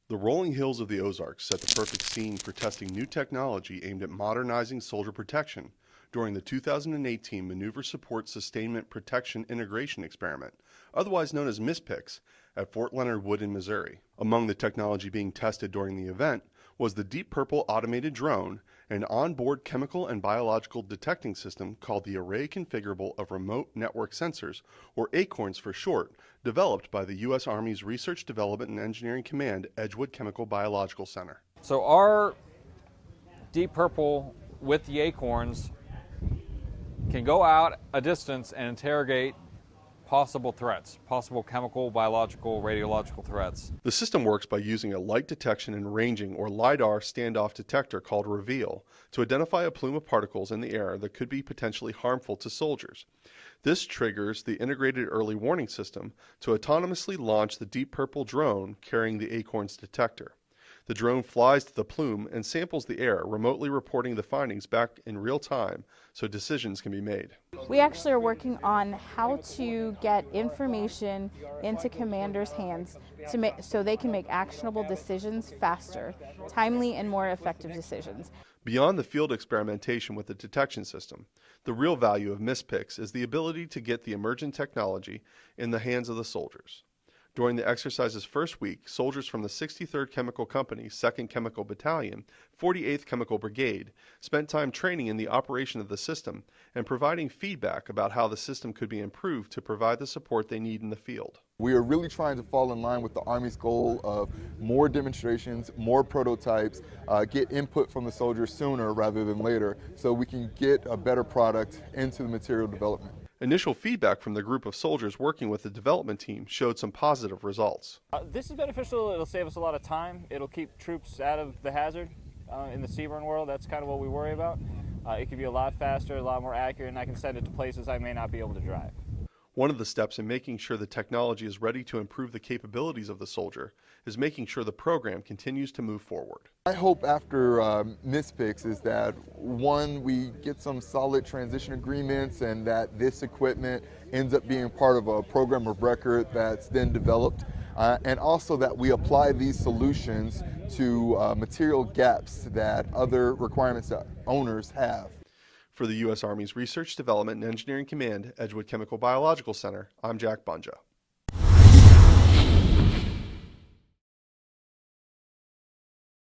The rolling hills of the Ozarks set the perfect scene for testing new technology aimed at modernizing soldier protection during the 2018 Maneuver Support Sustainment Protection Integration Experiment, otherwise known as MSSPIX, at Fort Leonard Wood in Missouri. Among the technology being tested during the event was the Deep Purple automated drone, an onboard chemical and biological detecting system called the Array Configurable of Remote Network Sensors, or ACORNs for short, developed by the U.S. Army's Research, Development, and Engineering Command Edgewood Chemical Biological Center. So our Deep Purple with the acorns can go out a distance and interrogate possible threats, possible chemical, biological, radiological threats. The system works by using a light detection and ranging or LiDAR standoff detector called REVEAL to identify a plume of particles in the air that could be potentially harmful to soldiers. This triggers the integrated early warning system to autonomously launch the Deep Purple drone carrying the acorns detector. The drone flies to the plume and samples the air, remotely reporting the findings back in real time so decisions can be made. We actually are working on how to get information into commanders' hands so they can make actionable decisions faster, timely and more effective decisions. Beyond the field experimentation with the detection system, the real value of MSSPIX is the ability to get the emergent technology in the hands of the soldiers. During the exercise's first week, soldiers from the 63rd Chemical Company, 2nd Chemical Battalion, 48th Chemical Brigade spent time training in the operation of the system and providing feedback about how the system could be improved to provide the support they need in the field. We are really trying to fall in line with the Army's goal of more demonstrations, more prototypes, get input from the soldiers sooner rather than later so we can get a better product into the material development. Initial feedback from the group of soldiers working with the development team showed some positive results. This is beneficial. It'll save us a lot of time. It'll keep troops out of the hazard in the seaborne world. That's kind of what we worry about. It can be a lot faster, a lot more accurate, and I can send it to places I may not be able to drive. One of the steps in making sure the technology is ready to improve the capabilities of the soldier is making sure the program continues to move forward. My hope after MSSPIX is that, one, we get some solid transition agreements and that this equipment ends up being part of a program of record that's then developed, and also that we apply these solutions to material gaps that other requirements that owners have. For the U.S. Army's Research, Development, and Engineering Command, Edgewood Chemical Biological Center, I'm Jack Bunja.